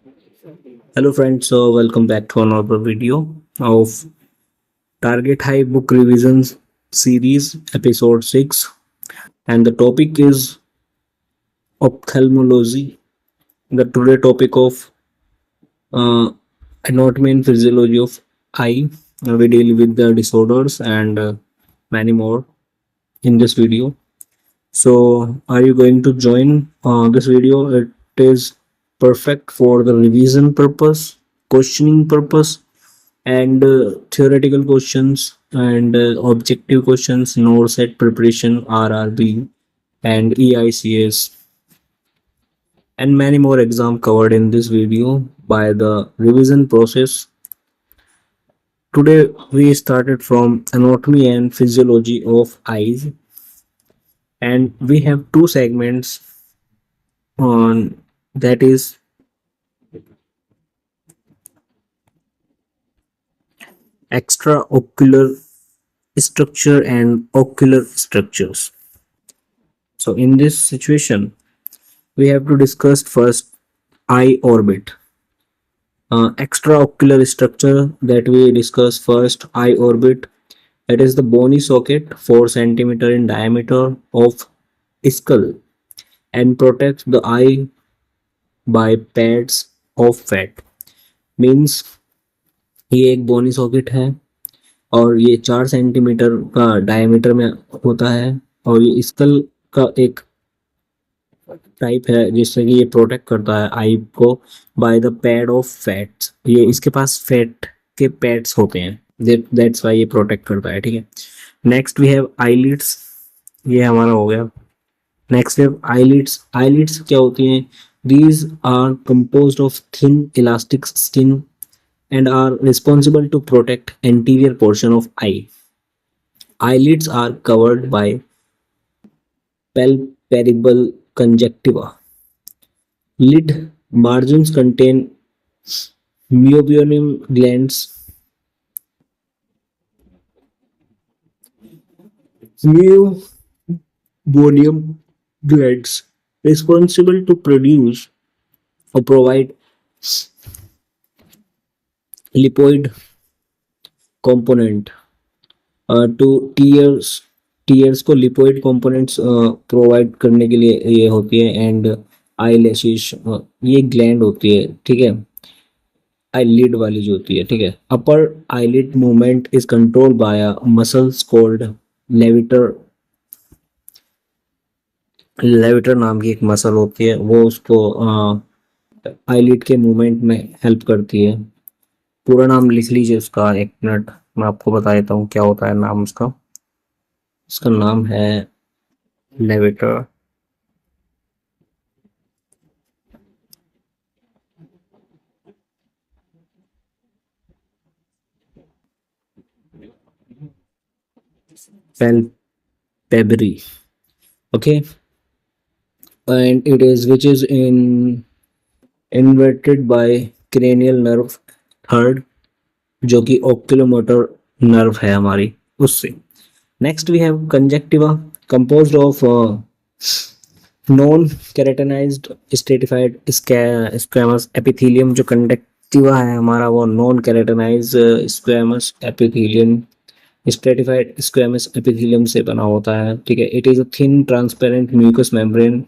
Hello friends, so welcome back to another video of Target High Book Revisions series episode 6, and the topic is ophthalmology. The today topic of uh, anatomy and physiology of eye. We deal with the disorders and many more in this video. So are you going to join this video? It is perfect for the revision purpose, questioning purpose, and theoretical questions and objective questions, NORCET preparation, RRB, and EICS, and many more exam covered in this video by the revision process. Today we started from anatomy and physiology of eyes, and we have two segments on that is extraocular structure and ocular structures. So in this situation we have to discuss first eye orbit. Extraocular structure that we discuss first, eye orbit. It is the bony socket 4 centimeter in diameter of skull and protects the eye by pads of fat. Means ये एक बोनी socket है और ये 4 centimetre का diameter में होता है और ये स्कल का एक टाइप है जिससे कि ये प्रोटेक्ट करता है आई को by the pad of fats. ये इसके पास फैट के पैड्स होते हैं, दैट्स वाई ये प्रोटेक्ट करता है। ठीक है, नेक्स्ट वी हैव आईलिड्स। ये हमारा हो गया। Next we have eyelids. Eyelids क्या होती हैं? These are composed of thin elastic skin and are responsible to protect anterior portion of eye. Eyelids are covered by palpebral conjunctiva. Lid margins contain meibomian glands. Meibomian glands responsible to produce or provide lipoid component to tears को lipoid components provide करने के लिए ये होती है। And eye lashes, ये gland होती है। ठीक है, आईलिड वाली जो होती है। ठीक है, upper eyelid movement is controlled by muscles called levator. Levator नाम की एक मसल होती है, वो उसको आईलिड के मूवमेंट में हेल्प करती है। पूरा नाम लिख लीजिए उसका, एक मिनट मैं आपको बता देता हूँ क्या होता है नाम उसका। इसका नाम है लेविटर। palpebral, okay, and it is which is inverted by cranial nerve third, जो कि ओक्यूलोमोटर नर्व है हमारी, उससे। Next we have conjunctiva composed of non keratinized stratified squamous epithelium. जो कंजक्टिवा है हमारा वो non keratinized squamous epithelium stratified squamous epithelium से बना होता है। ठीक है, it is a thin transparent mucous membrane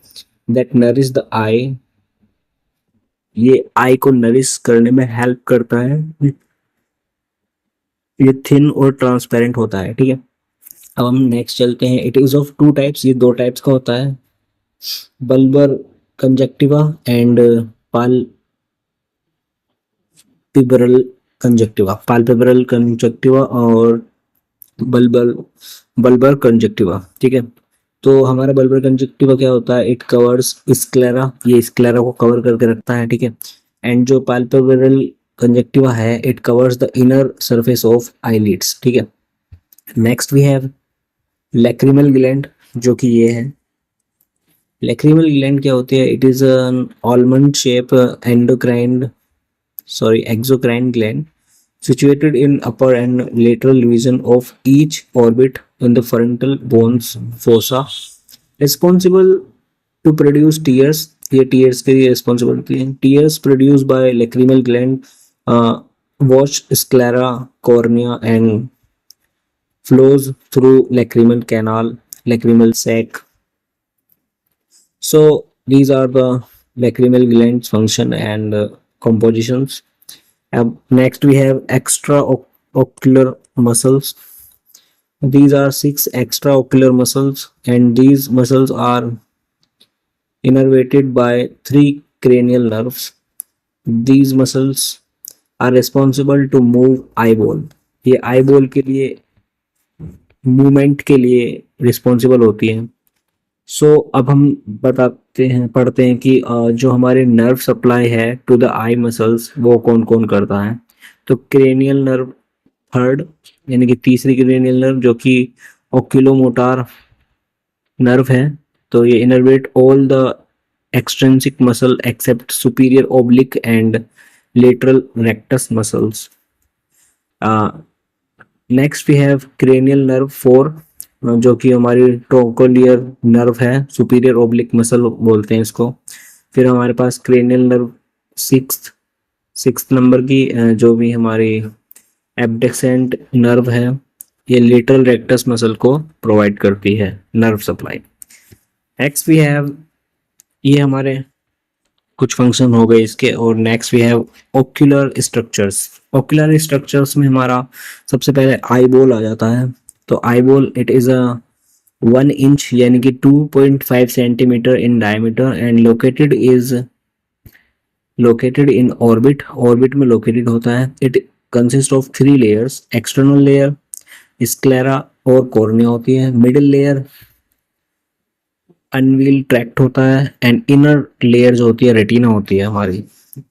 that nourish the eye. ये आई को नरिश करने में हेल्प करता है। ये थिन और ट्रांसपेरेंट होता है। ठीक है, अब हम नेक्स्ट चलते हैं। It is of two types, ये दो टाइप्स का होता है, bulbar conjunctiva and palpebral conjunctiva. Palpebral conjunctiva और बल्बर कंजक्टिवा। ठीक है, तो हमारा बल्बर कंजक्टिवा क्या होता है? इट कवर्स स्क्लेरा, ये स्क्लेरा को कवर करके रखता है। ठीक है, एंड जो पाल्पेब्रल कंजक्टिवा है it covers the inner surface of eyelids. ठीक है, next we have lacrimal gland, जो कि ये है। लैक्रिमल ग्लैंड क्या होती है? It is an almond shape exocrine gland situated in upper and lateral region of each orbit in the frontal bones fossa, responsible to produce tears. ये tears के लिए रिस्पॉन्सिबिलिटी है। Tears produce by lacrimal gland, watch sclera, cornea and flows through lacrimal canal, lacrimal sac. So these are the lacrimal glands function and compositions. Next we have extraocular muscles. These are 6 extraocular muscles, and these muscles are innervated by 3 cranial nerves. These muscles are responsible to move eyeball. ये eyeball के लिए movement के लिए responsible होती है। सो अब हम पढ़ते हैं कि जो हमारे नर्व सप्लाई है टू द आई मसल्स वो कौन कौन करता है। तो क्रेनियल नर्व थर्ड, यानी कि तीसरी क्रेनियल नर्व जो कि ओक्यूलोमोटर नर्व है, तो ये innervate all the extrinsic muscle except superior oblique and lateral rectus muscles. Next we have cranial nerve 4 जो कि हमारी ट्रोकोलियर नर्व है, सुपीरियर ओब्लिक मसल बोलते हैं इसको। फिर हमारे पास क्रेनियल नर्व 6 नंबर की जो भी हमारी एब्डक्सेंट नर्व है, ये लेटरल रेक्टस मसल को प्रोवाइड करती है nerve supply. Next we have, ये हमारे कुछ फंक्शन हो गए इसके। और next we have ocular structures. Ocular structures में हमारा सबसे पहले आईबॉल आ जाता है। तो eyeball it is a 1 inch यानी कि 2.5 centimetre in diameter and located in orbit. Orbit में लोकेटेड होता है। It consist of 3 layers, external layer sclera और कॉर्निया होती है, मिडिल लेयर अनवील ट्रैक्ट होता है एंड इनर लेयर जो होती है रेटिना होती है हमारी।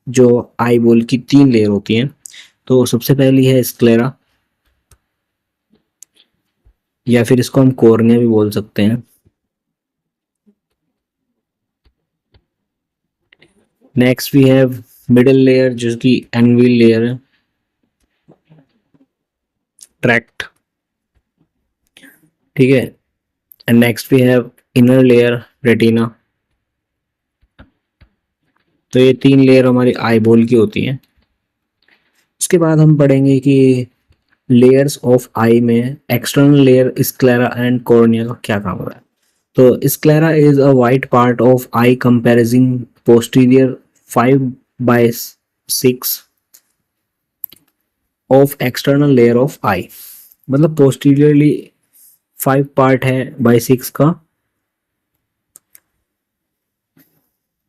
जो आई बॉल की 3 लेयर होती हैं। तो सबसे पहली है स्क्लेरा, या फिर इसको हम कॉर्निया भी बोल सकते हैं। Next we have middle layer जो कि अनवील लेयर है, ट्रैक्ट, ठीक है। And next we have inner layer retina. तो ये 3 लेयर हमारी आईबॉल की होती हैं। उसके बाद हम पढ़ेंगे कि लेयर्स ऑफ आई में external layer sclera and cornea का क्या काम होता है। तो sclera is a white part of eye comprising posterior 5/6 of external layer of eye. मतलब पोस्टीरियरली 5 पार्ट है बाय 6 का।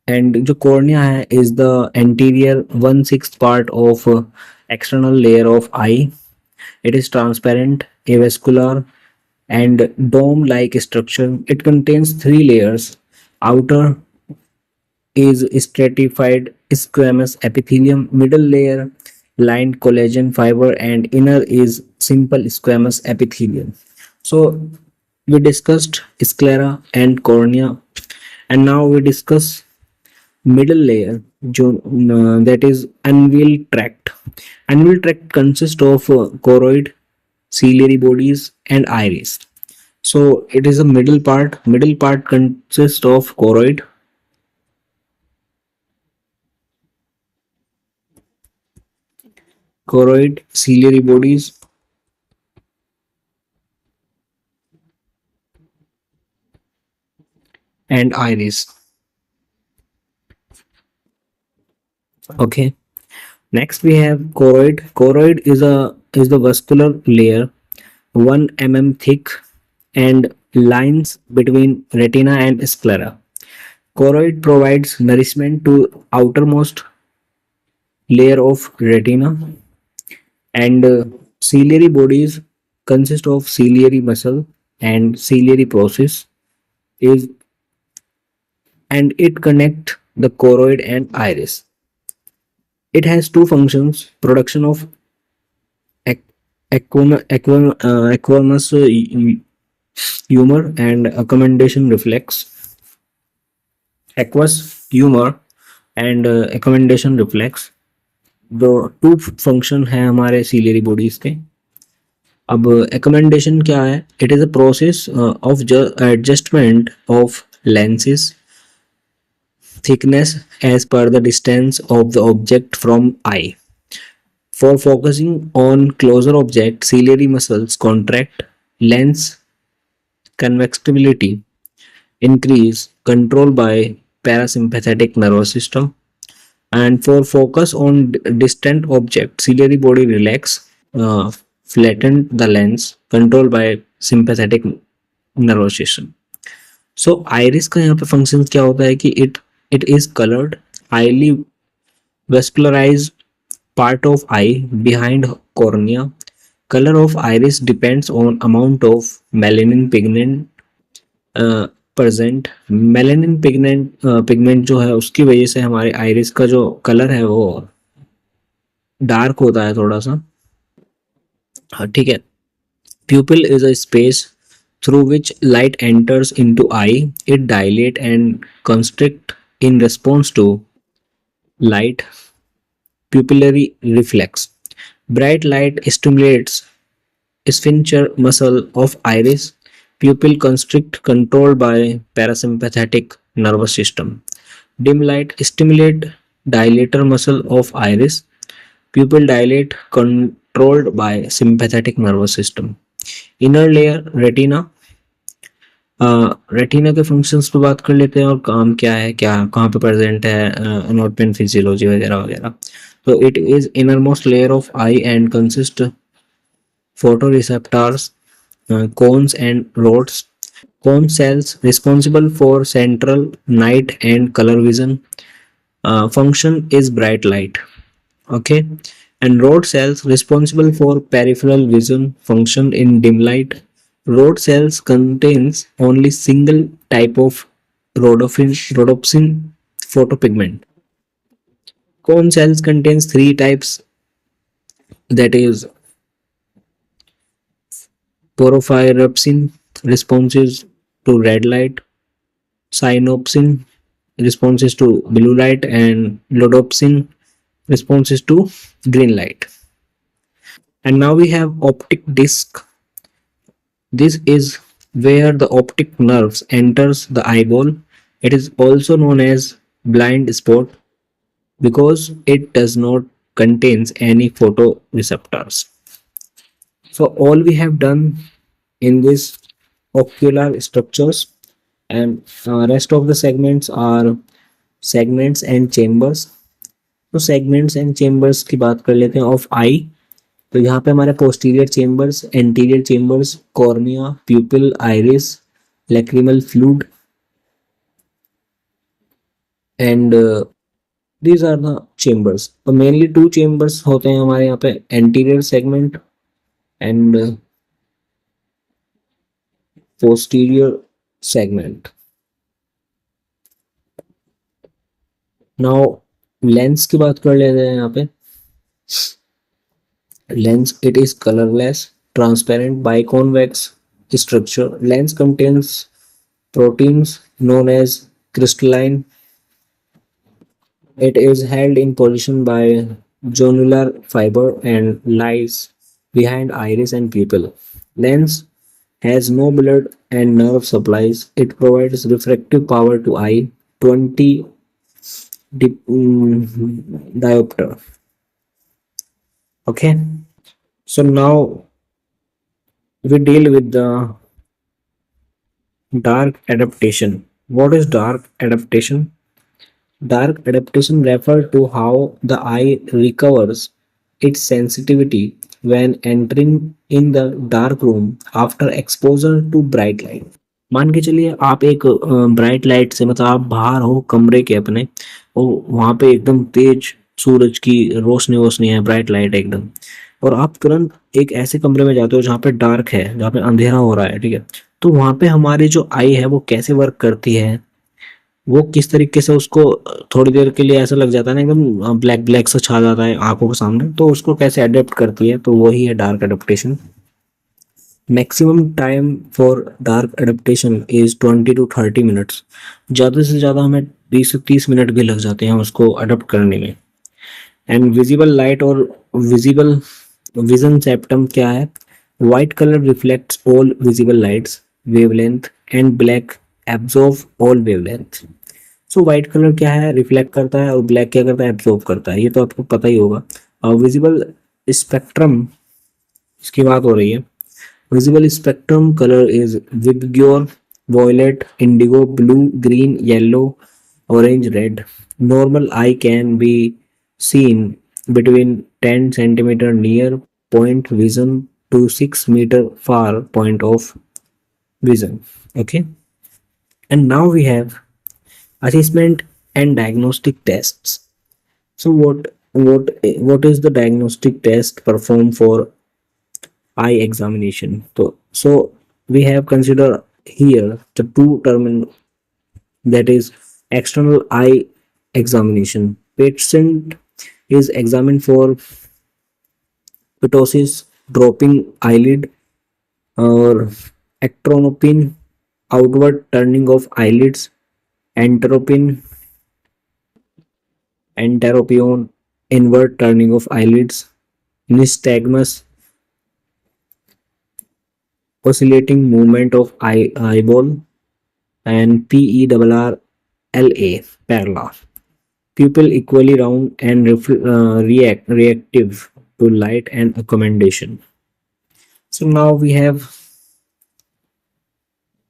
एंड जो कॉर्निया है is the anterior 1/6 part of external layer of I. It is transparent, avascular, and dome-like structure. It contains 3 layers. Outer is stratified squamous epithelium, middle layer lined collagen fiber, and inner is simple squamous epithelium. So we discussed sclera and cornea, and now we discuss middle layer that is unveil tract. Unveil tract consists of choroid, ciliary bodies and iris. So it is a middle part. Middle part consists of choroid, ciliary bodies and iris. Okay. Next we have choroid. Choroid is the vascular layer 1 mm thick and lines between retina and sclera. Choroid provides nourishment to outermost layer of retina, and ciliary bodies consist of ciliary muscle and ciliary process is and it connect the choroid and iris. It has 2 functions: production of aqueous humor and accommodation reflex. Aqueous humor and accommodation reflex, जो 2 function है हमारे ciliary bodies के। अब accommodation क्या है? It is a process of adjustment of lenses thickness as per the distance of the object from eye. For focusing on closer objects, ciliary muscles contract, lens convexity increase, controlled by parasympathetic nervous system. And for focus on distant object, ciliary body relax, flatten the lens, controlled by sympathetic nervous system. So iris का यहाँ पे function क्या होता है कि it is coloured highly vascularise part of I behind cornea. Colour of iris depends on amount of melanin pigment present. Melanin pigment जो है उसकी वजह से हमारे आइरिस का जो कलर है वो डार्क होता है थोड़ा सा. हाँ, ठीक है. प्यूपिल is a space through which light enters into eye. It dilate and constrict in response to light pupillary reflex. Bright light stimulates sphincter muscle of iris. Pupil constrict controlled by parasympathetic nervous system. Dim light stimulate dilator muscle of iris. Pupil dilate controlled by sympathetic nervous system. Inner layer retina. Retina के functions पे बात कर लेते हैं और काम क्या है, क्या कहाँ पे प्रेजेंट है, अनोटपेन फिजियोलॉजी वगैरह वगैरह. तो it is innermost layer of eye and consist photoreceptors, cones and rods. Cone cells responsible for central night and colour vision. Function is bright light. Okay, and rod cells responsible for peripheral vision function in dim light. Rod cells contains only single type of rhodopsin photopigment. Cone cells contains three types, that is porphyropsin responses to red light, synopsin responses to blue light, and lodopsin responses to green light. And now we have optic disc. This is where the optic nerves enters the eyeball. It is also known as blind spot because it does not contains any photoreceptors. So all we have done in this ocular structures, and rest of the segments are segments and chambers. तो segments and chambers की बात कर लेते हैं of आई. तो यहाँ पे हमारे posterior chambers, anterior chambers, cornea, pupil, iris, lacrimal fluid, and these are the chambers. तो मेनली टू चेम्बर्स होते हैं हमारे यहाँ पे, anterior segment and posterior segment. Now lens की बात कर लेते हैं यहाँ पे. Lens it is colourless transparent biconvex structure. Lens contains proteins known as crystalline. It is held in position by jonular fiber and lies behind iris and pupil. Lens has no blood and nerve supplies. It provides refractive power to eye, 20 diopter. Okay, so now we deal with the dark adaptation. What is dark adaptation? Dark adaptation refers to how the eye recovers its sensitivity when entering in the dark room after exposure to bright light. मान के चलिए आप एक bright light से, मतलब आप बाहर हो कमरे के अपने, और वहाँ पे एकदम तेज सूरज की रोशनी वोशनी है, ब्राइट लाइट एकदम, और आप तुरंत एक ऐसे कमरे में जाते हो जहाँ पे डार्क है, जहाँ पे अंधेरा हो रहा है, ठीक है. तो वहाँ पे हमारी जो आई है वो कैसे वर्क करती है, वो किस तरीके से उसको थोड़ी देर के लिए ऐसा लग जाता है ना, एकदम ब्लैक ब्लैक सा छा जाता है आंखों के सामने, तो उसको कैसे अडेप्ट करती है, तो वही है dark adaptation. Maximum time for dark adaptation is 20 to 30 minutes. ज़्यादा से ज़्यादा हमें 20 से 30 मिनट भी लग जाते हैं उसको अडेप्ट करने में. एंड विजिबल लाइट और विजिबल विजन सेप्टम क्या है? White colour reflects all visible lights wavelength and black absorb all wavelength. So white colour क्या है, रिफ्लेक्ट करता है, और ब्लैक क्या करता है, एब्जॉर्ब करता है। ये तो आपको पता ही होगा। और विजिबल स्पेक्ट्रम, इसकी बात हो रही है। Visible spectrum colour is VIBGYOR, violet, indigo, blue, green, yellow, orange, red. Normal eye can be seen between 10 centimeter near point vision to 6 meter far point of vision. Okay, and now we have assessment and diagnostic tests. So what is the diagnostic test performed for eye examination? So we have considered here the two term, that is external eye examination. Patient is examined for ptosis, dropping eyelid, or ectronopin, outward turning of eyelids, enteropin, enteropion, inward turning of eyelids, nystagmus, oscillating movement of eyeball, and PERRLA, parallel. Pupil equally round and reactive to light and accommodation. So now we have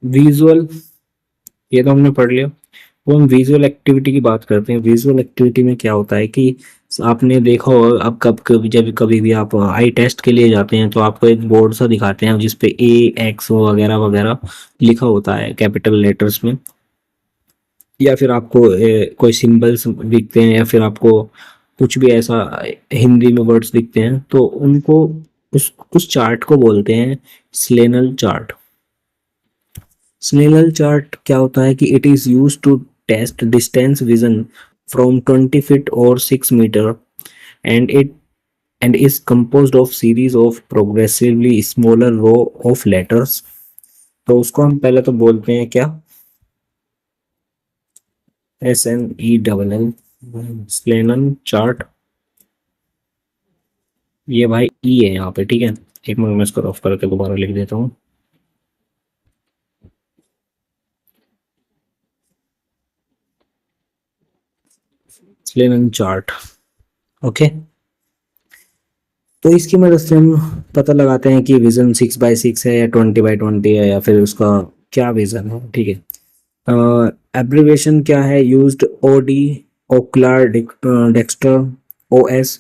visual, ये तो हमने पढ़ लिया। वो हम visual activity की बात करते हैं। विजुअल एक्टिविटी में क्या होता है कि आपने देखा होगा, अब कब कभी जब कभी भी आप आई टेस्ट के लिए जाते हैं तो आपको एक बोर्ड सा दिखाते हैं जिसपे AX वगैरह वगैरह लिखा होता है कैपिटल लेटर्स में, या फिर आपको कोई सिंबल्स दिखते हैं, या फिर आपको कुछ भी ऐसा हिंदी में वर्ड्स दिखते हैं, तो उनको उस चार्ट को बोलते हैं स्लेनल चार्ट। स्नेलल चार्ट क्या होता है कि it is use to test distance vision from 20 feet और 6 metre, and it and is composed of series of progressively smaller row of letters. तो उसको हम पहले तो बोलते हैं क्या, SNELL, स्लेनन चार्ट। ये भाई ई है यहाँ पे, ठीक है। एक मिनट में इसको रफ करके दोबारा लिख देता हूँ। स्लेनन चार्ट, ओके। तो इसकी मदद से हम पता लगाते हैं कि विजन 6x6 है या 20x20 है, या फिर उसका क्या विजन है, ठीक है। एब्रीवेशन क्या है used, OD ocular dexter, OS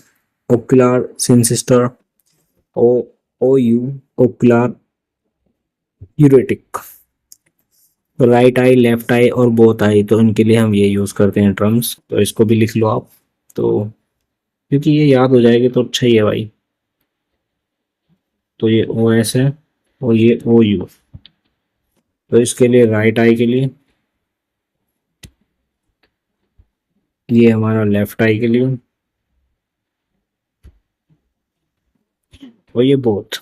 ocular sinister, O OU ocular यूरेटिक। तो राइट आई, लेफ्ट आई और बोथ आई, तो इनके लिए हम ये यूज करते हैं टर्म्स। तो इसको भी लिख लो आप, तो क्योंकि ये याद हो जाएगी तो अच्छा ही है भाई। तो ये OS है और ये OU। तो इसके लिए राइट आई के लिए, ये हमारा लेफ्ट आई के लिए, और ये बोथ,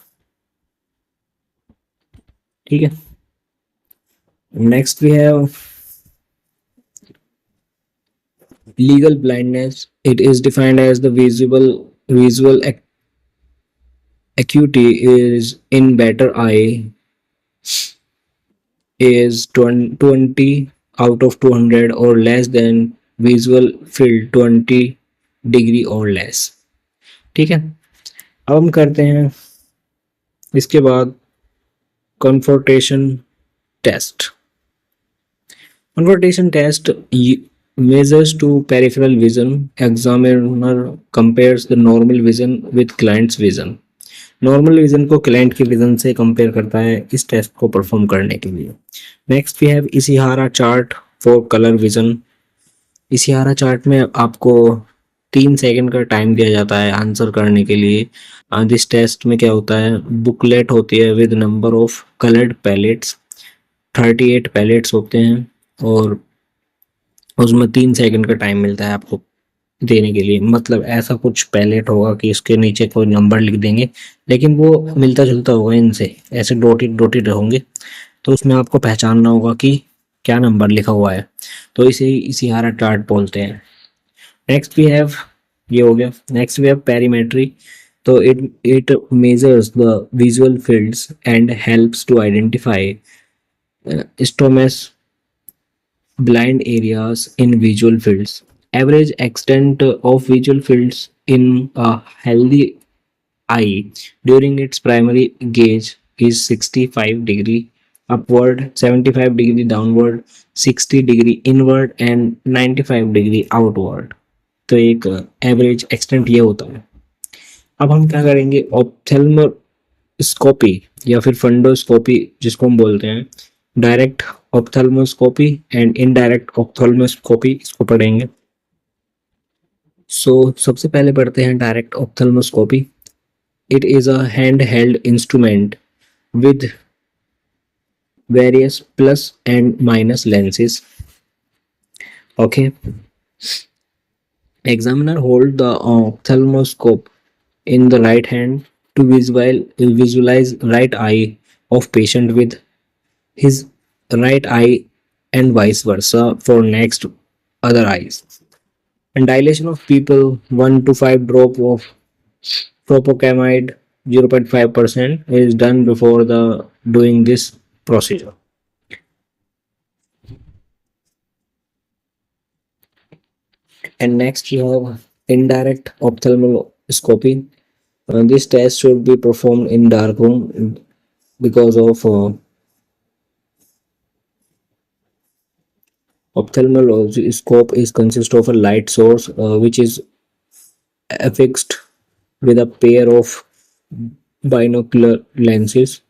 ठीक है। Next we have legal blindness. It is defined as the visual acuity is in better eye is 20 out of 200 or less than visual field 20 degree और लेस, ठीक है। अब हम करते हैं इसके बाद confrontation test. Confrontation test measures to peripheral vision. Examiner compares the normal vision with client's vision. Normal vision को क्लाइंट के विजन से कंपेयर करता है इस टेस्ट को परफॉर्म करने के लिए। Next we have Ishihara chart for colour vision. Ishihara chart में आपको 3 सेकंड का टाइम दिया जाता है आंसर करने के लिए। दिस टेस्ट में क्या होता है, बुकलेट होती है with number of coloured plates, 38 plates होते हैं, और उसमें 3 सेकंड का टाइम मिलता है आपको देने के लिए। मतलब ऐसा कुछ पैलेट होगा कि इसके नीचे कोई नंबर लिख देंगे, लेकिन वो मिलता जुलता होगा इनसे, ऐसे डॉटेड डॉटेड होंगे, तो उसमें आपको पहचानना होगा कि क्या नंबर लिखा हुआ है। तो इसे इशिहारा चार्ट बोलते हैं। नेक्स्ट वी हैव, ये हो गया। Next we have perimetry. तो it measures the visual fields and helps to identify scotomas blind areas in visual fields. Average extent of visual fields in a healthy eye during its primary gaze is 65-degree upward, 75-degree downward, 60-degrरी inward and 95-degree outward. तो एक average extent ये होता है. अब हम क्या करेंगे, ophthalmoscopy या फिर फंडोस्कोपी जिसको हम बोलते हैं, direct ophthalmoscopy and indirect ophthalmoscopy, इसको पढ़ेंगे. सबसे पहले पढ़ते हैं direct ophthalmoscopy. It is a handheld instrument with various plus and minus lenses. Okay. Examiner hold the ophthalmoscope in the right hand to visualize right eye of patient with his right eye and vice versa for next other eyes. And dilation of people 1 to 5 drop of propocamide 0.5% is done before the doing this procedure. And next you have indirect ophthalmoscopy. This test should be performed in dark room because of ophthalmoscope is consist of a light source which is affixed with a pair of binocular lenses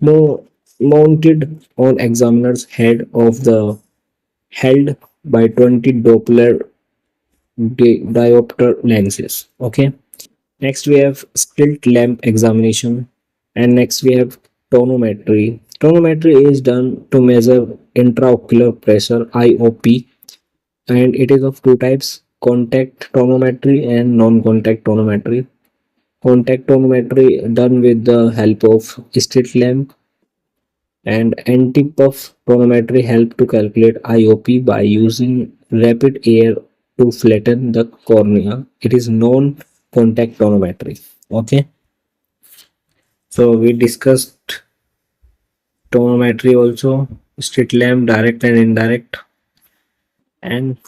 mounted on examiner's head of the held by 20 Doppler diopter lenses. Okay. Next we have slit lamp examination, and next we have tonometry. Tonometry is done to measure intraocular pressure IOP, and it is of two types: contact tonometry and non-contact tonometry. Contact tonometry done with the help of slit lamp, and anti-puff tonometry help to calculate IOP by using rapid air to flatten the cornea. It is non-contact tonometry. Okay, so we discussed tonometry also, slit lamp, direct and indirect, and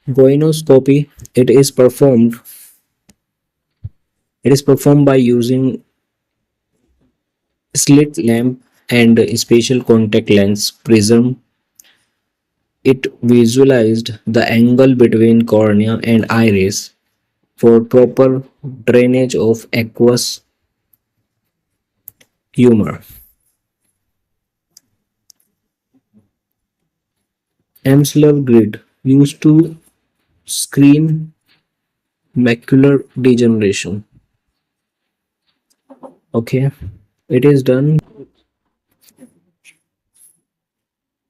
goinoscopy. It is performed by using slit lamp and a special contact lens prism. It visualized the angle between cornea and iris for proper drainage of aqueous humor. Amsler grid used to screen macular degeneration. Okay, it is done.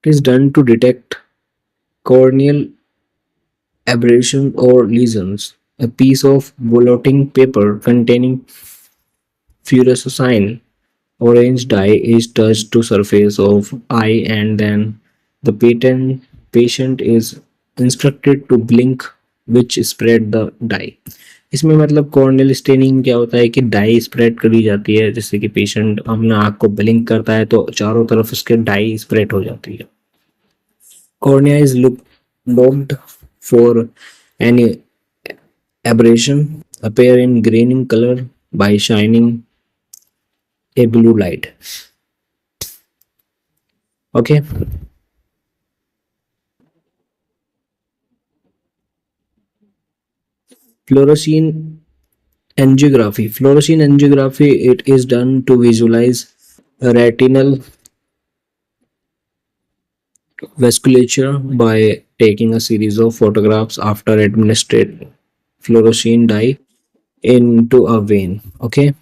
It is done to detect corneal aberration or lesions. A piece of blotting paper containing fluorescent orange dye is touched to surface of eye, and then the patient is instructed to blink which spread the dye. इसमें मतलब corneal staining क्या होता है कि die spread करी जाती है, जैसे कि पेशेंट अपना आँख को ब्लिंक करता है तो चारों तरफ उसके डाई स्प्रेड हो जाती है. Cornea is looked for any aberration appear in green in color by shining a blue light. Okay. Fluorescein angiography. Fluorescein angiography, it is done to visualize retinal vasculature by taking a series of photographs after administered fluorescein dye into a vein. Okay.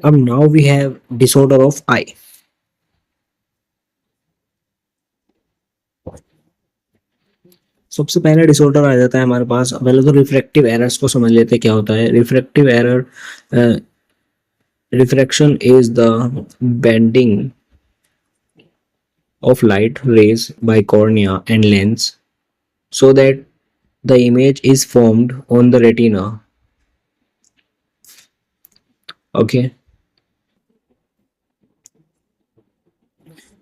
Now we have disorder of eye. सबसे पहले disorder आ जाता है हमारे पास. पहले तो refractive errors को समझ लेते हैं क्या होता है. Refractive error, refraction is the bending of light rays by cornea and lens so that the image is formed on the retina. Okay,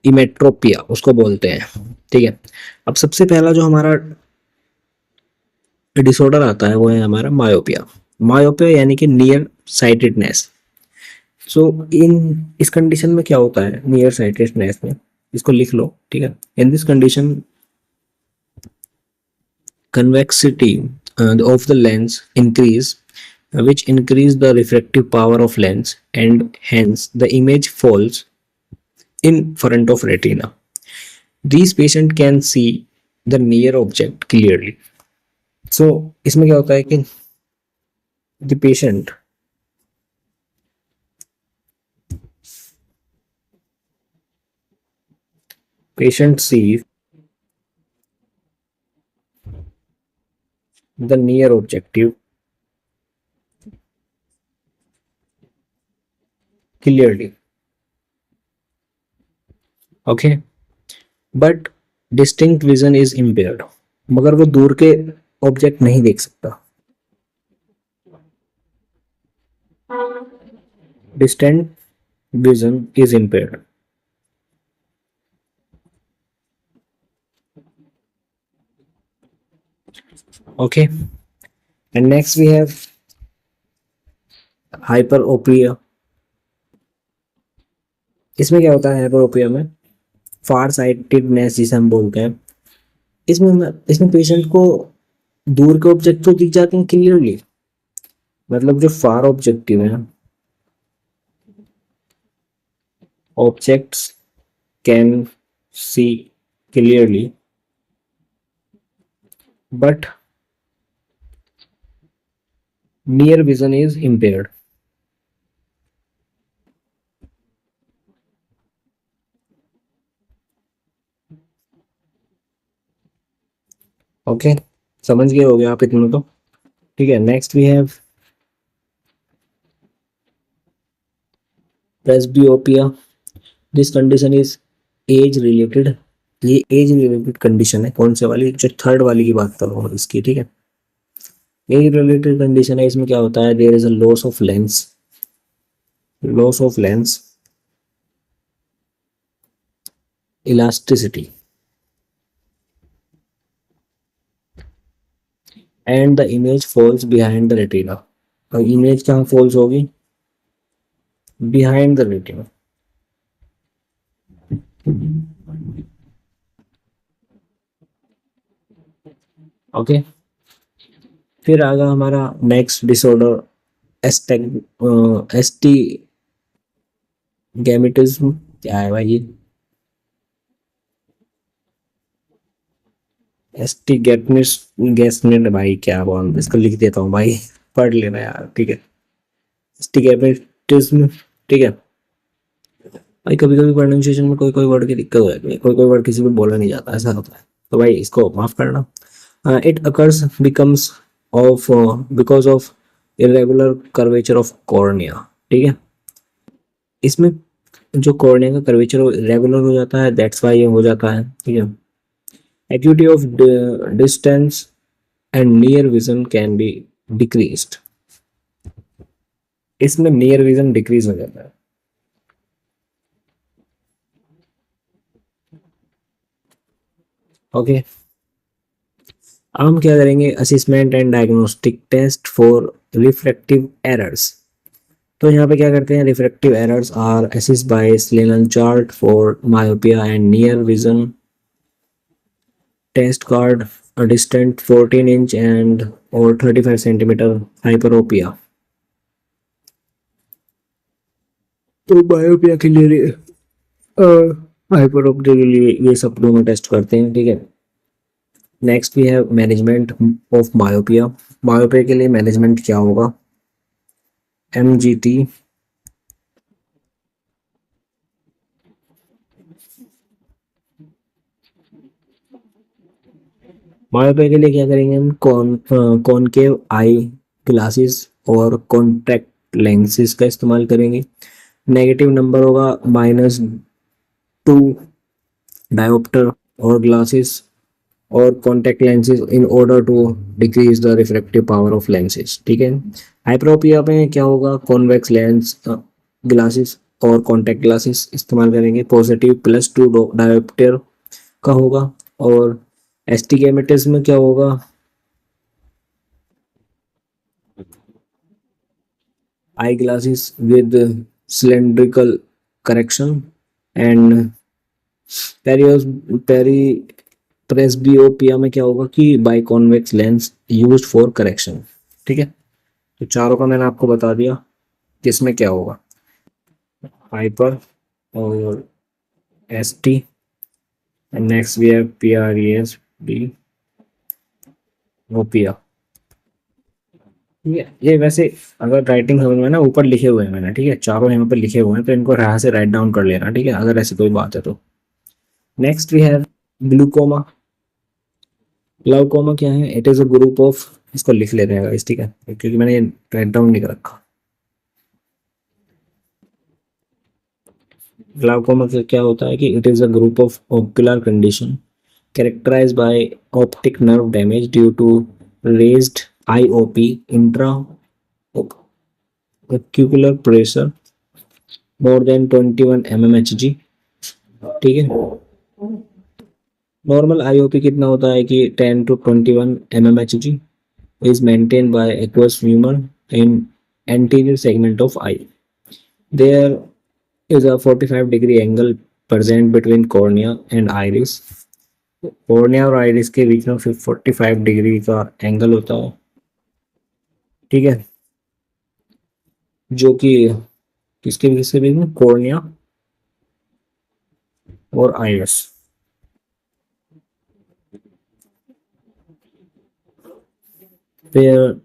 emmetropia उसको बोलते हैं। ठीक है, अब सबसे पहला जो हमारा डिसऑर्डर आता है वो है हमारा मायोपिया। मायोपिया यानी कि नियर साइटेडनेस। सो इन इस कंडीशन में क्या होता है नियर साइटेडनेस में, इसको लिख लो। ठीक है, in this condition convexity of the lens increase, which increase the refractive power of lens, and hence the image falls in front of retina. These patient can see the near object clearly. So इसमें क्या होता है कि the patient sees the near objective clearly. Okay, but distinct vision is impaired. मगर वो दूर के object नहीं देख सकता। Distant vision is impaired. Okay, and next we have hyperopia. इसमें क्या होता है हाइपरोपिया में, फार साइटेडनेस जिसे हम बोलते हैं। इसमें पेशेंट को दूर के ऑब्जेक्ट तो दिख जाते हैं क्लियरली, मतलब जो फार ऑब्जेक्टिव है objects can see clearly, but near vision is impaired. Okay, समझ गए होगे आप इतना तो। ठीक है, next we have presbyopia. This condition is age related. ये एज रिलेटेड कंडीशन है। कौन से वाली, जो थर्ड वाली की बात कर रहा हूँ इसकी। ठीक है, एज रिलेटेड कंडीशन है। इसमें क्या होता है, there is a loss of lens elasticity and the image falls behind the retina. और इमेज कहाँ फॉल्स होगी, बिहाइंड द रेटिना। ओके, फिर आगा हमारा नेक्स्ट डिसऑर्डर एस्टी गैमेटिज्म। क्या है भाई ये, एस्टी गैसनेट भाई क्या बोल, इसको लिख देता हूँ भाई, पढ़ लेना यार। ठीक है, एस्टी गैमेटिज्म। ठीक है भाई, कभी कभी प्रोनाउंसिएशन में कोई कोई वर्ड की दिक्कत हो जाती है, कोई कोई वर्ड किसी को बोला नहीं जाता, ऐसा होता है, तो भाई इसको माफ करना। It occurs becomes of because of irregular curvature of cornea. ठीक है, इसमें जो कॉर्निया का कर्वेचर रेगुलर हो जाता है, दैट्स वाई ये हो जाता है। ठीक है, acuity of distance and near vision can be decreased। इसमें नियर विजन डिक्रीज हो जाता है। ओके, अब हम क्या करेंगे, assessment and diagnostic test for refractive errors. तो यहाँ पे क्या करते हैं, refractive errors are assess by Snellen chart for myopia and near vision test card distant 14 inch and और 35 सेंटीमीटर हाइपरोपिया। तो बायोपिया के लिए हाइपरोपिया के लिए ये सब दोनों टेस्ट करते हैं। ठीक है, next we have management of myopia. Myopia के लिए मैनेजमेंट क्या होगा, MGT। मायोपिया के लिए क्या करेंगे हम, कॉनकेव आई ग्लासेस और कॉन्टैक्ट लेंसेज का इस्तेमाल करेंगे। नेगेटिव नंबर होगा -2 डायोप्टर और ग्लासेस और contact lenses in order to decrease the refractive power of lenses. ठीक है, हाइप्रोपिया में क्या होगा, कॉन्वेक्स लेंस ग्लासेस और कॉन्टेक्ट ग्लासेस इस्तेमाल करेंगे, पॉजिटिव +2 डायोप्टर का होगा। और एस्टिगमेटिस में क्या होगा, eye glasses with cylindrical correction and पेरियोस पेरी प्रेसबियोपिया में क्या होगा कि biconvex lens used for correction. ठीक है, तो चारों का मैंने आपको बता दिया किसमें क्या होगा, हाइपर और S T, and next we have P R E S B opia. ये वैसे अगर राइटिंग समझ में ना ऊपर लिखे हुए हैं मैंने, ठीक है, चारों यहाँ पे लिखे हुए हैं, तो इनको यहाँ से राइट डाउन कर लेना, ठीक है, अगर ऐसी कोई बात है तो। Next we have glaucoma. Glaucoma क्या है, it is a group of, इसको लिख लेते हैं guys, ठीक है, क्योंकि मैंने राइट डाउन नहीं कर रखा। ग्लाउकोमा से क्या होता है कि it is a group of ocular condition characterised by optic nerve damage due to raised IOP intraocular pressure more than 21 mmHg। ठीक है, नॉर्मल आईओपी कितना होता है कि 10 to 21 mmHg is maintained by aqueous humor in anterior segment of eye. There is a 45-degree angle present between cornea and iris. Cornea और iris के बीच में 45 degree का एंगल होता है। ठीक है, जो कि किसके बीच से, बीच में कॉर्निया और आइरिस। फिर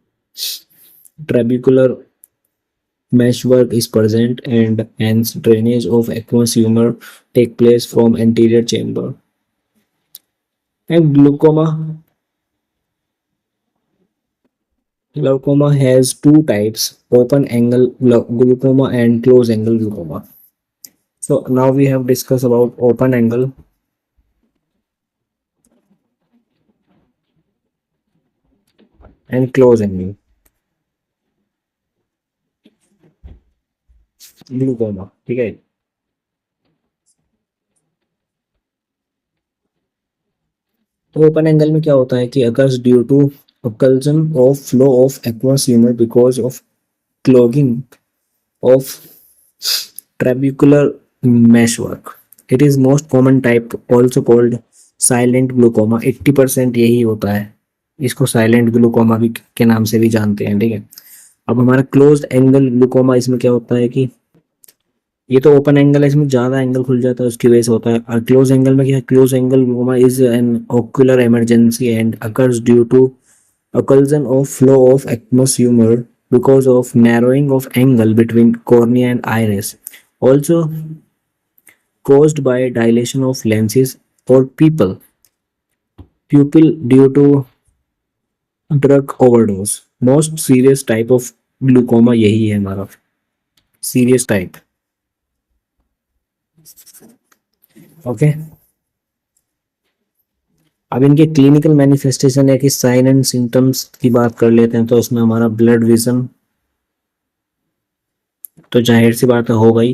trabecular meshwork is present and hence drainage of aqueous humor take place from anterior chamber. And glaucoma has two types, open angle glaucoma and close angle glaucoma. So now we have discussed about open angle and close angle glaucoma। ठीक है, तो open angle में क्या होता है कि occurs due to occlusion of flow of aqueous humor because of clogging of trabecular meshwork. It is most common type also called silent glaucoma। 80% यही होता है, इसको साइलेंट ग्लूकोमा भी के नाम से भी जानते हैं। ठीक है, अब हमारा क्लोज्ड एंगल ग्लूकोमा, इसमें क्या होता है कि ये तो ओपन एंगल है, इसमें ज्यादा एंगल खुल जाता है, उसकी वजह से होता है। और क्लोज एंगल में क्या है, close angle glaucoma is an ocular emergency and occurs due to occlusion of flow of aqueous humor because of narrowing of angle between cornea and iris, also caused by dilation of lenses or pupil due to drug overdose। Most serious type of glaucoma यही है हमारा serious type. Okay, अब इनके clinical manifestation है कि sign and symptoms की बात कर लेते हैं, तो उसमें हमारा ब्लड विजन तो जाहिर सी बात है हो गई,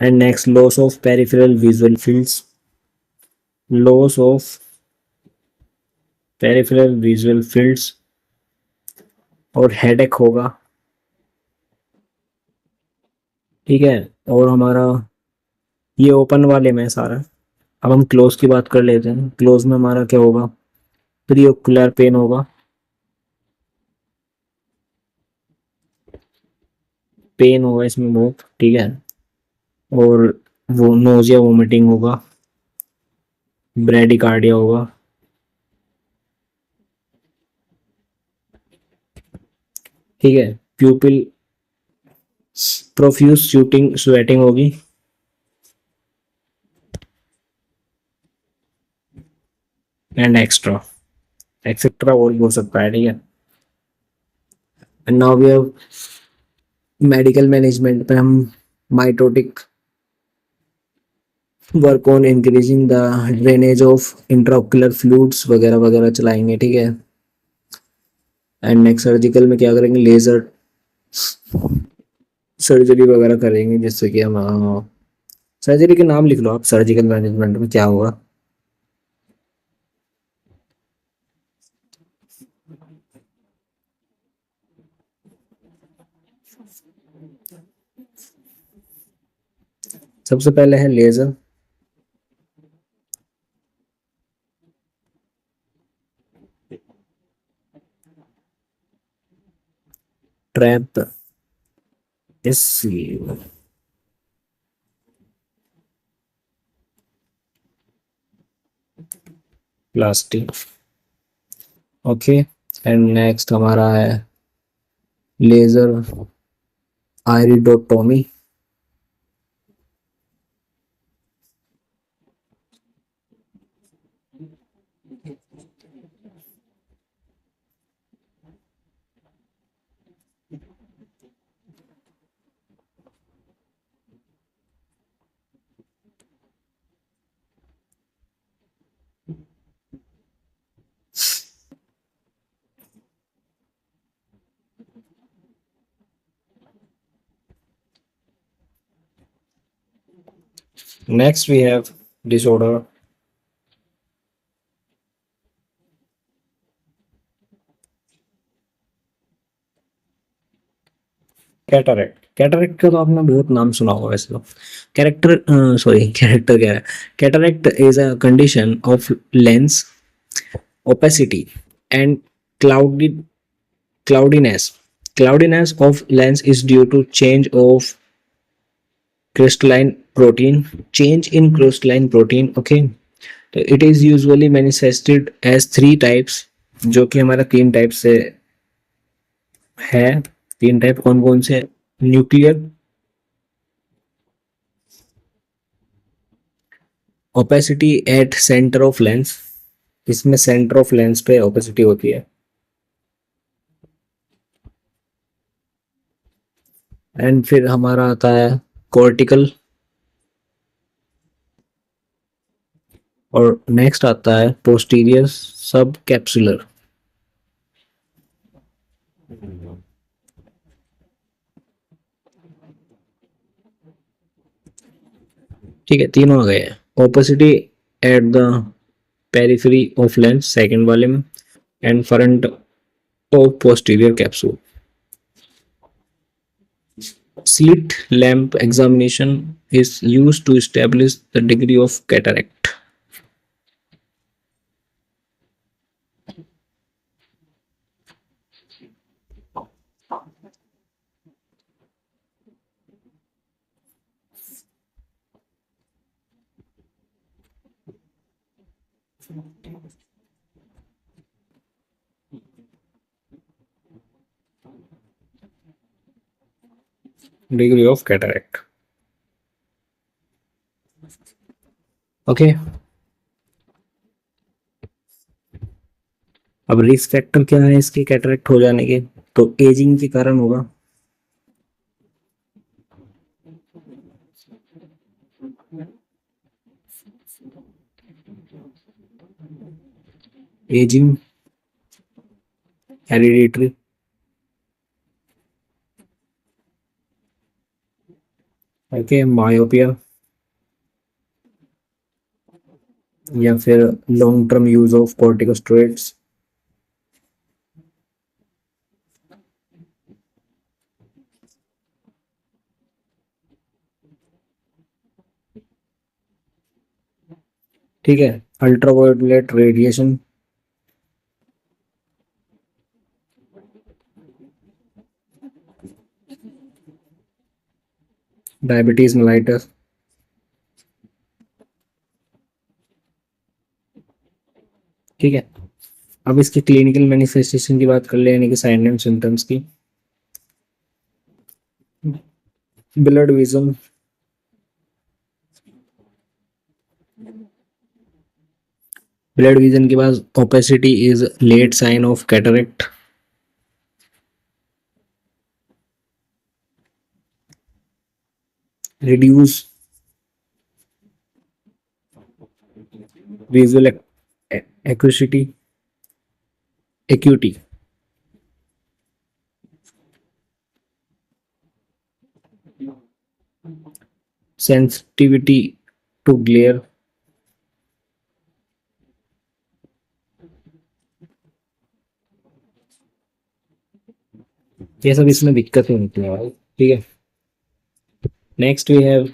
and next loss of peripheral visual fields, loss of peripheral visual fields और हेडेक होगा। ठीक है, और हमारा ये ओपन वाले में सारा। अब हम क्लोज की बात कर लेते हैं, क्लोज में हमारा क्या होगा, प्रीओकुलर पेन होगा, पेन होगा इसमें बहुत। ठीक है, और वो नोजिया वोमिटिंग होगा, ब्रेडिकार्डिया होगा। ठीक है, प्यूपिल प्रोफ्यूज शूटिंग स्वेटिंग होगी, एंड एक्स्ट्रा एक्सेट्रा और भी हो सकता है। ठीक है, and now we have medical management पे हम miotic work on increasing the drainage of intraocular fluids वगैरह वगैरह चलाएंगे, ठीक है। एंड नेक्स्ट सर्जिकल में क्या करेंगे, लेजर सर्जरी वगैरह करेंगे, जिससे कि हम सर्जरी के नाम लिख लो आप, सर्जिकल मैनेजमेंट में क्या होगा। सबसे पहले है laser. Trabeculoplasty, okay. And next हमारा है laser iridotomy. Next we have disorder cataract. Cataract का तो आपने बहुत नाम सुना होगा वैसे तो। कैरेक्टर सॉरी कैरेक्टर क्या है, cataract is a condition of lens opacity and cloudy cloudiness. Cloudiness of lens is due to change in crystalline protein, okay. तो it is usually manifested as three types, जो कि हमारा तीन type से है। तीन टाइप कौन कौन से, nuclear, opacity at centre of lens, इसमें सेंटर ऑफ लेंस पे ओपेसिटी होती है। एंड फिर हमारा आता है कॉर्टिकल, और नेक्स्ट आता है पोस्टीरियर सब कैप्सुलर। ठीक है, तीनों आ गए हैं। Opacity at the periphery of lens second वाले में, and front of posterior capsule. Slit lamp examination is used to establish the degree of cataract. Degree of cataract, okay. अब रिस्क फैक्टर क्या है इसके कैटरेक्ट हो जाने के, तो एजिंग के कारण होगा। एजिंग, हेरिडिटरी, ओके, मायोपिया, या फिर long term use of corticosteroids. ठीक है, अल्ट्रावायलेट रेडिएशन, डायबिटीज मेलाइटस। ठीक है, अब इसके क्लिनिकल मैनिफेस्टेशन की बात कर ले, यानी कि साइन एंड सिम्टम्स की। ब्लड विजन, ब्लड विजन के बाद opacity is late sign of cataract. Reduce visual acuity, acuity, sensitivity to glare, ये सब इसमें दिक्कतें होती हैं भाई, ठीक है। Next we have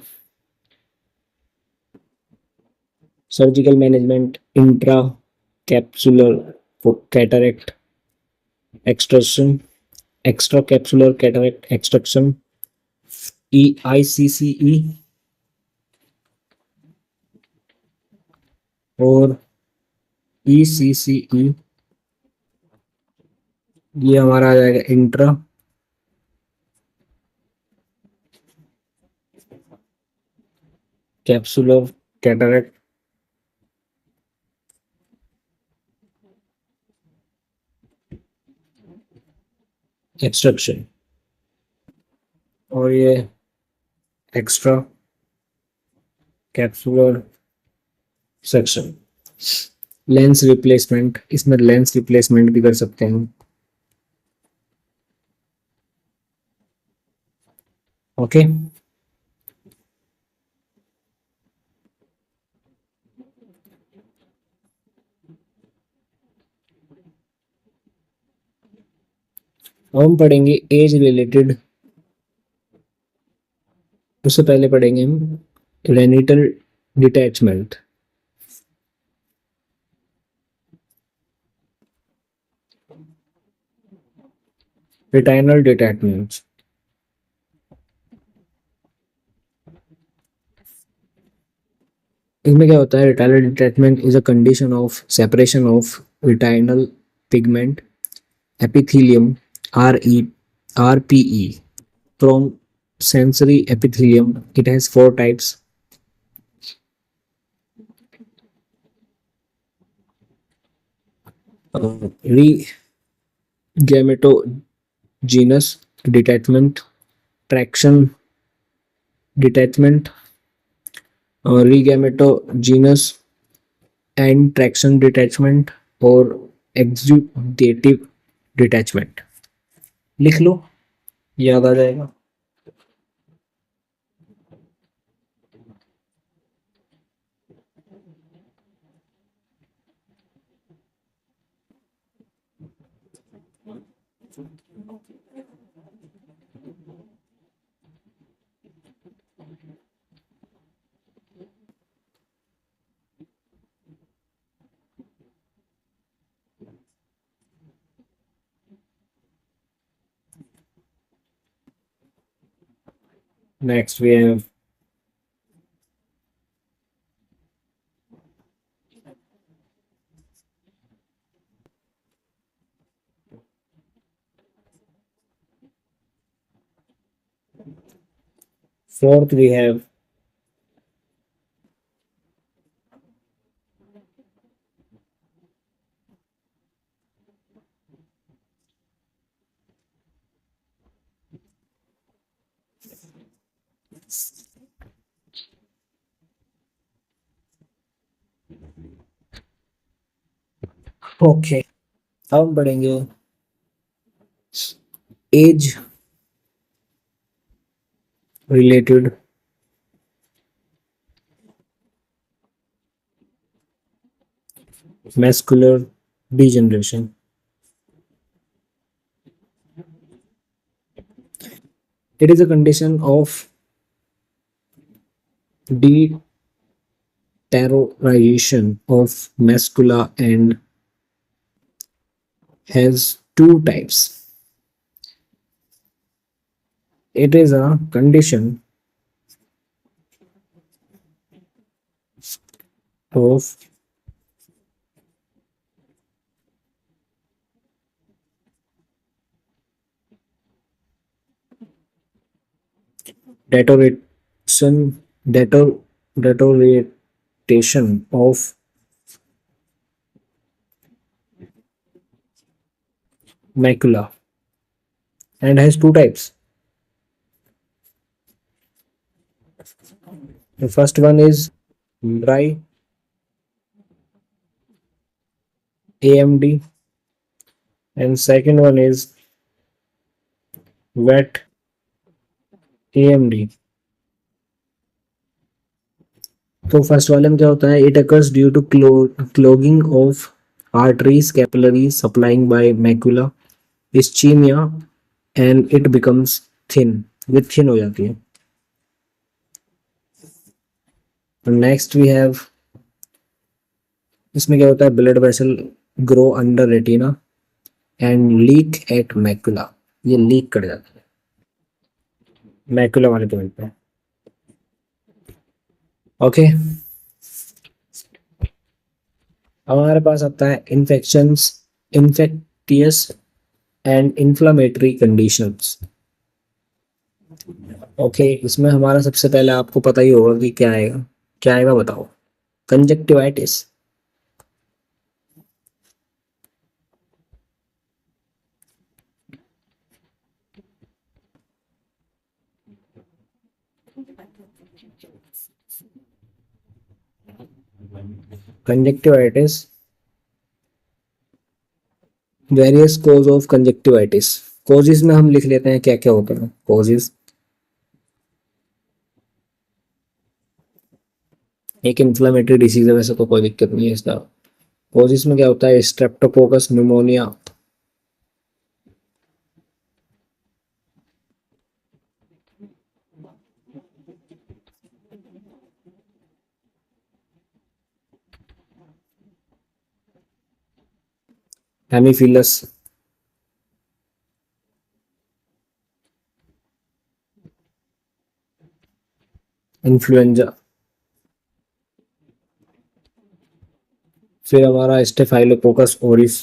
surgical management, intra capsular cataract extraction, extra capsular cataract extraction, E I C C E, और ई सी सी ई, ये हमारा आ जाएगा इंट्रा कैप्सुलर कैटरेक्ट एक्सट्रक्शन, और ये extra capsular section. Lens replacement, इसमें लेंस रिप्लेसमेंट भी कर सकते हैं। ओके, हम पढ़ेंगे एज रिलेटेड, उससे पहले पढ़ेंगे हम रेनिटल डिटैचमेंट। रेटाइनल डिटैचमेंट, इसमें क्या होता है? Retinal detachment is a condition of separation of retinal pigment epithelium RE RPE from sensory epithelium. It has four types: regametogenous detachment, traction detachment, regametogenous and traction detachment, और exudative detachment। लिख लो, याद आ जाएगा। Next we have fourth we have okay, अब हम पढ़ेंगे age related muscular degeneration. It is a condition of deterioration of macula and has two types. It is a condition of deterioration deterioration of macula and has two types. The first one is dry AMD, and second one is wet AMD. तो first वाले में क्या होता है, it occurs due to clogging of arteries, capillaries supplying by macula, ischemia, and it becomes thin, ये thin हो जाती है. नेक्स्ट वी हैव, इसमें क्या होता है, blood vessel grow under retina and leak at macula, ये लीक कर जाता है मैकुला वाले पॉइंट पे. ओके, अब हमारे पास आता है infections, infectious and inflammatory conditions. Okay, इसमें हमारा सबसे पहले आपको पता ही होगा कि क्या आएगा. क्या आएगा बताओ. Conjunctivitis. Conjunctivitis, various cause of conjunctivitis. Causes में हम लिख लेते हैं क्या क्या होता है कोजेस. एक इन्फ्लेमेटरी डिसीज है, वैसे तो कोई दिक्कत नहीं है इसका. कोजेस में क्या होता है, स्ट्रेप्टोकोकस न्यूमोनिया, हेमीफिलस, इन्फ्लुएंजा. फिर हमारा स्टेफाइलोकोकस ओरिस,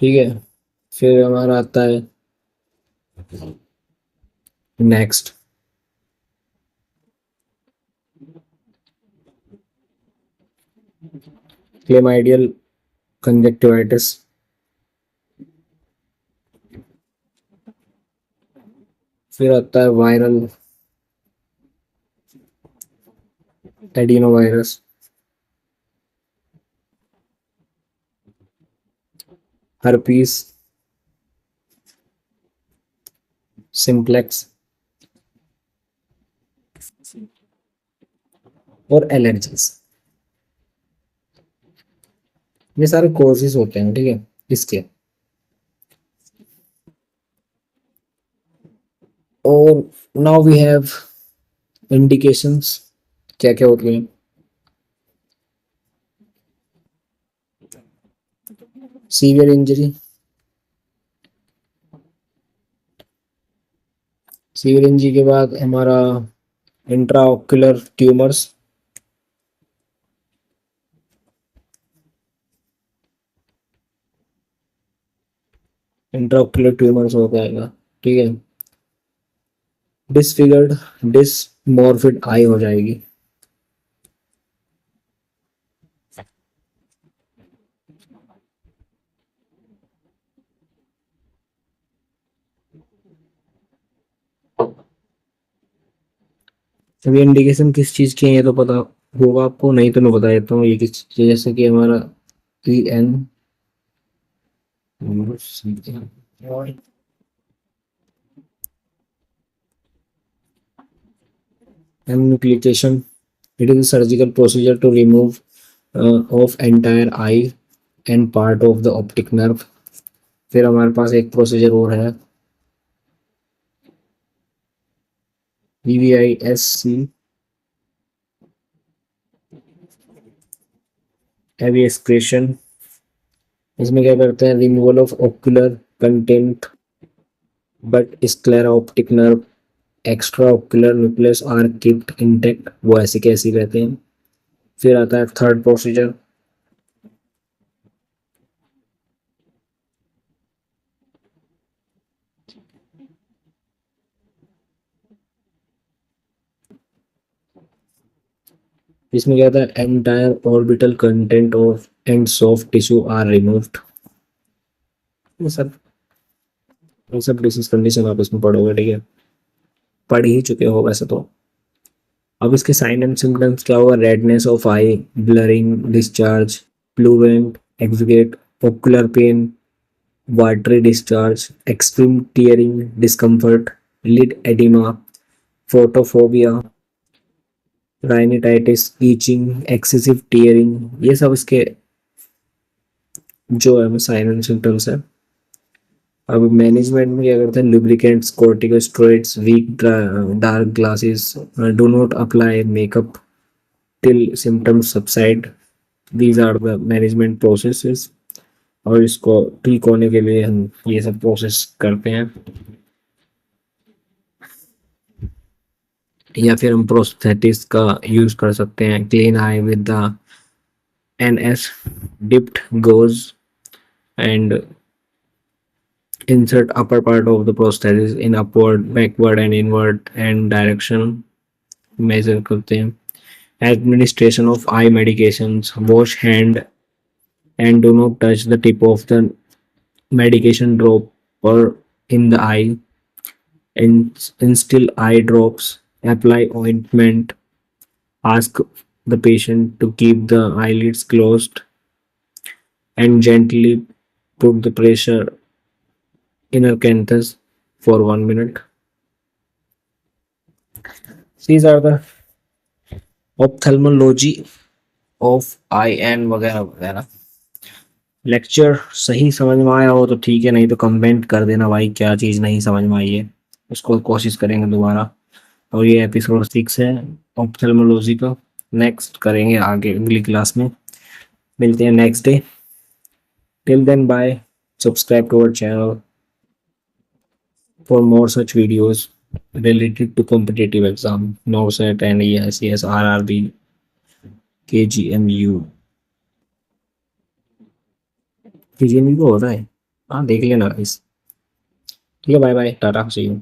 ठीक है. फिर हमारा आता है नेक्स्ट क्लेमाइडियल कंजक्टिवाइटिस. फिर आता है वायरल एडिनोवायरस. हर्पीस सिंप्लेक्स और एलर्जीज. ये सारे कोजेस होते हैं, ठीक है, इसके. और नाउ वी हैव इंडिकेशंस, क्या क्या होती हैं. सीवियर इंजरी, सीवियर इंजरी के बाद हमारा इंट्राओक्यूलर ट्यूमर्स, इंट्राओक्यूलर ट्यूमर्स हो जाएगा, ठीक है. डिसफिगर्ड डिसमॉर्फिड आई हो जाएगी. अभी इंडिकेशन किस चीज की है ये तो पता होगा आपको, नहीं तो मैं बता देता हूँ ये किस चीज, जैसे कि हमारा EN enucleation. It is a surgical procedure to remove of entire eye and part of the optic nerve. फिर हमारे पास एक प्रोसीजर और है, EVISC, एविएस्क्रेशन. इसमें क्या करते हैं, removal of ocular content but sclera optic nerve extraocular nucleus are kept intact, वो ऐसे कैसे रहते हैं. फिर आता है थर्ड प्रोसीजर, इसमें क्या होता है, entire orbital content of and soft tissue are removed. ये सब ये सब डिसीज कंडीशन आप इसमें पढ़ोगे, ठीक है, पढ़ ही चुके हो वैसे तो. अब इसके साइन एंड सिम्टम्स क्या होगा? Redness of eye, blurring, discharge, fluent, exudate, ocular pain, watery discharge, extreme tearing, discomfort, lid oedema, photophobia, rhinitis, itching, excessive tearing, ये सब इसके जो है साइन एंड सिम्टम्स है। अब मैनेजमेंट में क्या करते हैं? Lubricants, corticosteroids, wear dark glasses, do not apply makeup till symptoms subside. These are the management processes. और इसको ठीक होने के लिए हम ये सब प्रोसेस करते हैं, या फिर हम प्रोस्थेटिक्स का यूज कर सकते हैं। Clean I with the NS dipped gauze and insert upper part of the prosthesis in upward, backward and inward and direction measure करते हैं। Administration of eye medications, wash hand and do not touch the tip of the medication dropper in the eye. Instill eye drops, apply ointment, ask the patient to keep the eyelids closed and gently put the pressure inner canthus for 1 minute. These are the ophthalmology of eye and वगैरह वगैरह। Lecture सही समझ में आया हो तो ठीक है, नहीं तो कमेंट कर देना भाई क्या चीज़ नहीं समझ में आई है, उसको कोशिश करेंगे दोबारा। और ये एपिसोड 6 है ऑप्थेल्मोलॉजी का। नेक्स्ट करेंगे आगे अगली क्लास में। मिलते हैं next day. Till then bye. Subscribe to our channel for more such videos related to competitive exam, NOVSET and EICS, RRB, KGMU। KGMU को हो रहा है, हाँ देख लेना गाइस। ठीक है, bye bye, tata, see you.